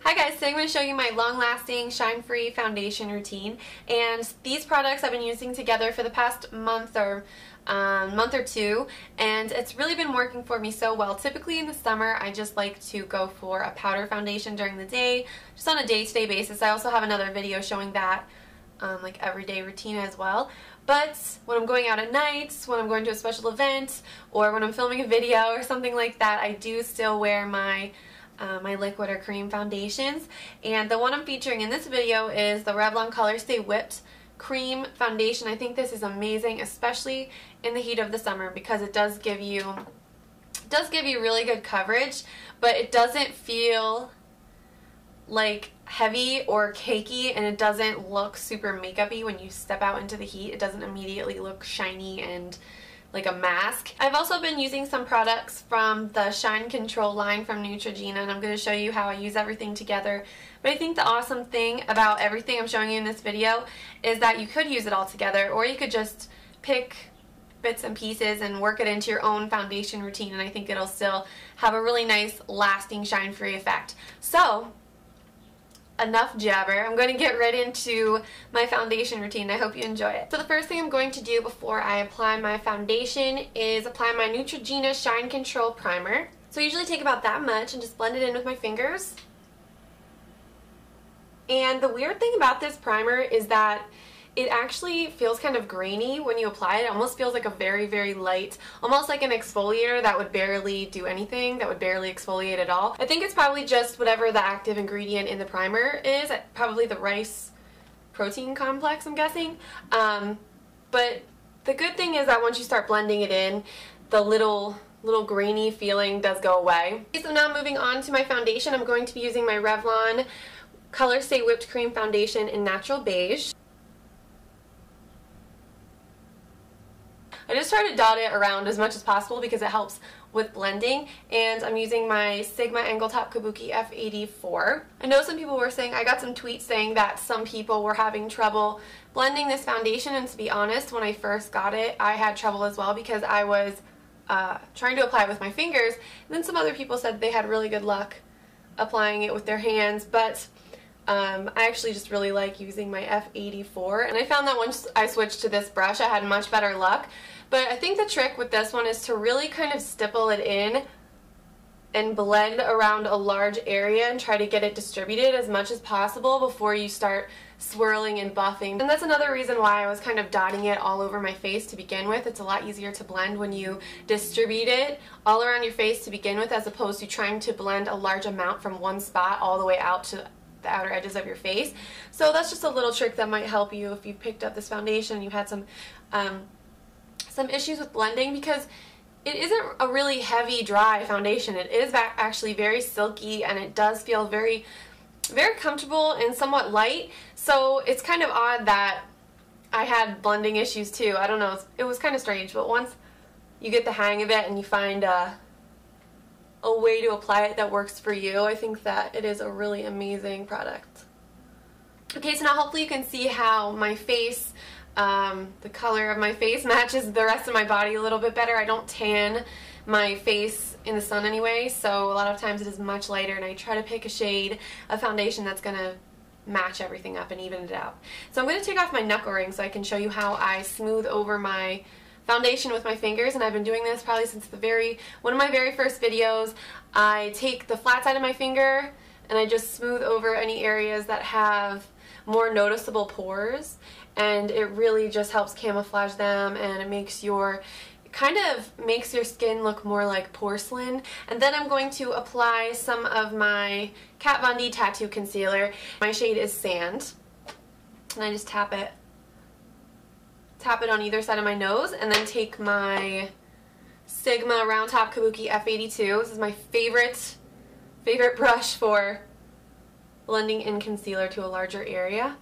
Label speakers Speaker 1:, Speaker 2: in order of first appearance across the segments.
Speaker 1: Hi guys, today I'm going to show you my long-lasting, shine-free foundation routine, and these products I've been using together for the past month or two, and it's really been working for me so well. Typically in the summer I just like to go for a powder foundation during the day, just on a day-to-day basis. I also have another video showing that like everyday routine as well. But when I'm going out at night, when I'm going to a special event, or when I'm filming a video or something like that, I do still wear my my liquid or cream foundations. And the one I'm featuring in this video is the Revlon Colorstay Whipped Cream Foundation. I think this is amazing, especially in the heat of the summer, because it does give you really good coverage, but it doesn't feel like heavy or cakey, and it doesn't look super makeup-y when you step out into the heat. It doesn't immediately look shiny and like a mask. I've also been using some products from the Shine Control line from Neutrogena, and I'm going to show you how I use everything together. But I think the awesome thing about everything I'm showing you in this video is that you could use it all together, or you could just pick bits and pieces and work it into your own foundation routine, and I think it'll still have a really nice, lasting, shine-free effect. So, enough jabber. I'm going to get right into my foundation routine. I hope you enjoy it. So the first thing I'm going to do before I apply my foundation is apply my Neutrogena Shine Control Primer. So I usually take about that much and just blend it in with my fingers. And the weird thing about this primer is that it actually feels kind of grainy when you apply it. It almost feels like a very, very light, almost like an exfoliator that would barely do anything, that would barely exfoliate at all. I think it's probably just whatever the active ingredient in the primer is, probably the rice protein complex, I'm guessing. But the good thing is that once you start blending it in, the little grainy feeling does go away. Okay, so now moving on to my foundation, I'm going to be using my Revlon Colorstay Whipped Cream Foundation in Natural Beige. I just try to dot it around as much as possible because it helps with blending, and I'm using my Sigma Angle Top Kabuki F84. I know some people were saying, I got some tweets saying that some people were having trouble blending this foundation, and to be honest, when I first got it, I had trouble as well because I was trying to apply it with my fingers, and then some other people said they had really good luck applying it with their hands, but I actually just really like using my F84, and I found that once I switched to this brush I had much better luck. But I think the trick with this one is to really kind of stipple it in and blend around a large area and try to get it distributed as much as possible before you start swirling and buffing. And that's another reason why I was kind of dotting it all over my face to begin with. It's a lot easier to blend when you distribute it all around your face to begin with, as opposed to trying to blend a large amount from one spot all the way out to the outer edges of your face. So that's just a little trick that might help you if you picked up this foundation and you had some issues with blending, because it isn't a really heavy, dry foundation. It is actually very silky, and it does feel very, very comfortable and somewhat light. So it's kind of odd that I had blending issues too. I don't know, it was kind of strange, but once you get the hang of it and you find a way to apply it that works for you, I think that it is a really amazing product. Okay, so now hopefully you can see how my face, the color of my face matches the rest of my body a little bit better. I don't tan my face in the sun anyway, so a lot of times it is much lighter, and I try to pick a shade of foundation that's going to match everything up and even it out. So I'm going to take off my knuckle ring so I can show you how I smooth over my foundation with my fingers, and I've been doing this probably since one of my very first videos. I take the flat side of my finger and I just smooth over any areas that have more noticeable pores, and it really just helps camouflage them, and it kind of makes your skin look more like porcelain. And then I'm going to apply some of my Kat Von D Tattoo Concealer. My shade is Sand, and I just tap it on either side of my nose, and then take my Sigma Round Top Kabuki F82. This is my favorite brush for blending in concealer to a larger area.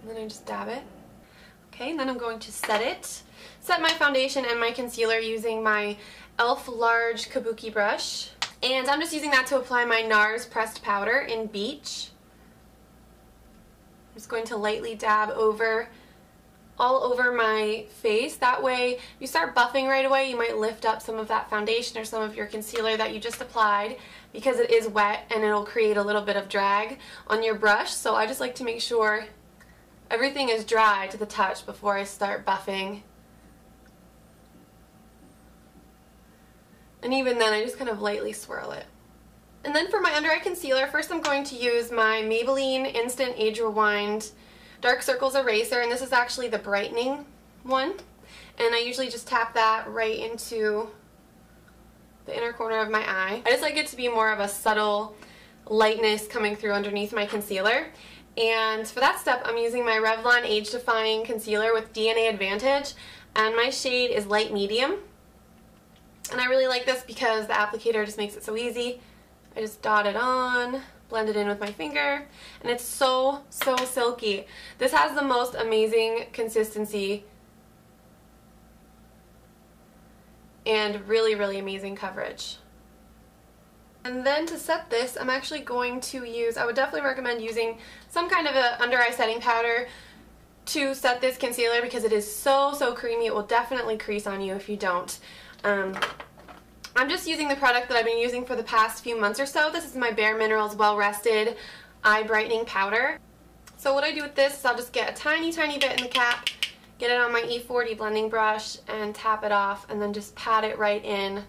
Speaker 1: And then I just dab it. Okay, and then I'm going to set my foundation and my concealer using my e.l.f. large kabuki brush. And I'm just using that to apply my NARS pressed powder in Beige. I'm just going to lightly dab over all over my face. That way, if you start buffing right away, you might lift up some of that foundation or some of your concealer that you just applied because it is wet and it'll create a little bit of drag on your brush. So I just like to make sure everything is dry to the touch before I start buffing. And even then, I just kind of lightly swirl it. And then for my under eye concealer, first I'm going to use my Maybelline Instant Age Rewind Dark Circles Eraser, and this is actually the brightening one. And I usually just tap that right into the inner corner of my eye. I just like it to be more of a subtle lightness coming through underneath my concealer. And for that step, I'm using my Revlon Age Defying Concealer with DNA Advantage, and my shade is light medium. And I really like this because the applicator just makes it so easy. I just dot it on, blend it in with my finger, and it's so silky. This has the most amazing consistency and really amazing coverage. And then to set this, I'm actually going to use, I would definitely recommend using some kind of a under eye setting powder to set this concealer because it is so creamy. It will definitely crease on you if you don't. I'm just using the product that I've been using for the past few months or so. This is my Bare Minerals Well Rested Eye Brightening Powder. So what I do with this is I'll just get a tiny bit in the cap, get it on my E40 blending brush, and tap it off, and then just pat it right in.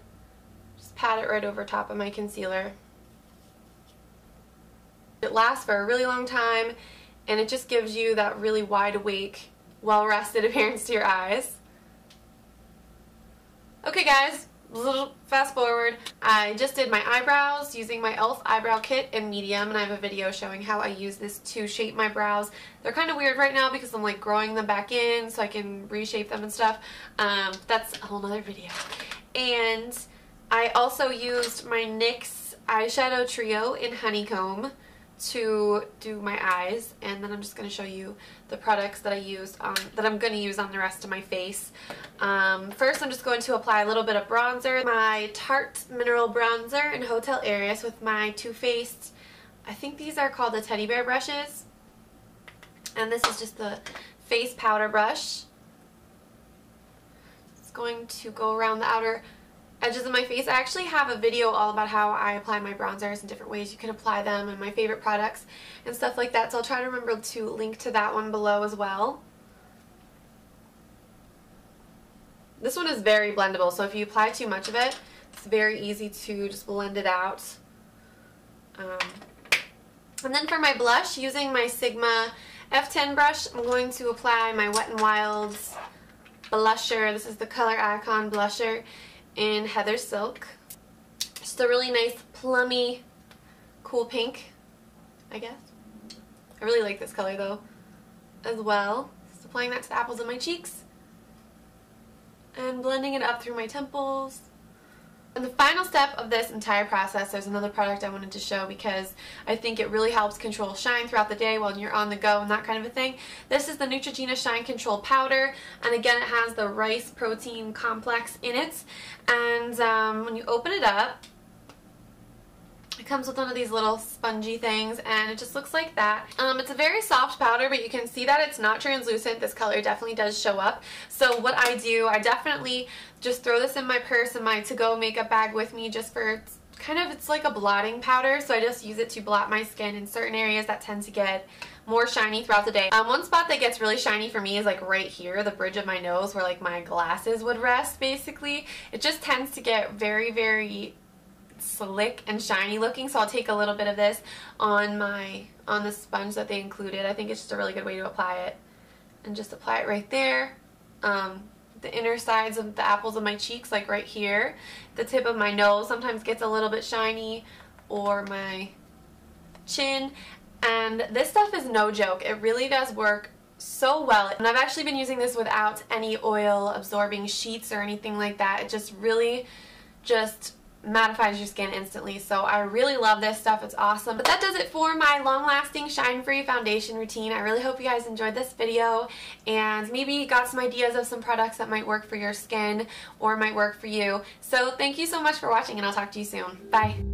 Speaker 1: Just pat it right over top of my concealer. It lasts for a really long time, and it just gives you that really wide awake, well-rested appearance to your eyes. Okay guys, fast forward. I just did my eyebrows using my e.l.f. Eyebrow Kit in medium, and I have a video showing how I use this to shape my brows. They're kind of weird right now because I'm like growing them back in so I can reshape them and stuff. That's a whole nother video. And I also used my NYX eyeshadow trio in Honeycomb to do my eyes, and then I'm just going to show you the products that I used on, that I'm going to use on the rest of my face. First I'm just going to apply a little bit of bronzer, my Tarte Mineral Bronzer in Hotel Heiress with my Too Faced, I think these are called the teddy bear brushes, and this is just the face powder brush. It's going to go around the outer edges of my face. I actually have a video all about how I apply my bronzers and different ways you can apply them and my favorite products and stuff like that, so I'll try to remember to link to that one below as well. This one is very blendable, so if you apply too much of it, it's very easy to just blend it out. And then for my blush, using my Sigma F10 brush, I'm going to apply my Wet n Wild's blusher. This is the Color Icon blusher in Heather Silk. Just a really nice plummy, cool pink, I guess. I really like this color though as well. Just applying that to the apples of my cheeks and blending it up through my temples. And the final step of this entire process, there's another product I wanted to show because I think it really helps control shine throughout the day while you're on the go and that kind of a thing. This is the Neutrogena Shine Control Powder, and again it has the rice protein complex in it. And when you open it up, it comes with one of these little spongy things, and it just looks like that. It's a very soft powder, but you can see that it's not translucent. This color definitely does show up. So what I do, I definitely just throw this in my purse and my to-go makeup bag with me just for kind of, it's like a blotting powder, so I just use it to blot my skin in certain areas that tend to get more shiny throughout the day. One spot that gets really shiny for me is like right here, the bridge of my nose where like my glasses would rest basically. It just tends to get very slick and shiny looking, so I'll take a little bit of this on the sponge that they included. I think it's just a really good way to apply it, and just apply it right there, the inner sides of the apples of my cheeks, like right here. The tip of my nose sometimes gets a little bit shiny, or my chin, and this stuff is no joke. It really does work so well, and I've actually been using this without any oil absorbing sheets or anything like that. It just really just mattifies your skin instantly, so I really love this stuff. It's awesome. But that does it for my long-lasting shine-free foundation routine. I really hope you guys enjoyed this video and maybe got some ideas of some products that might work for your skin or might work for you. So thank you so much for watching, and I'll talk to you soon. Bye.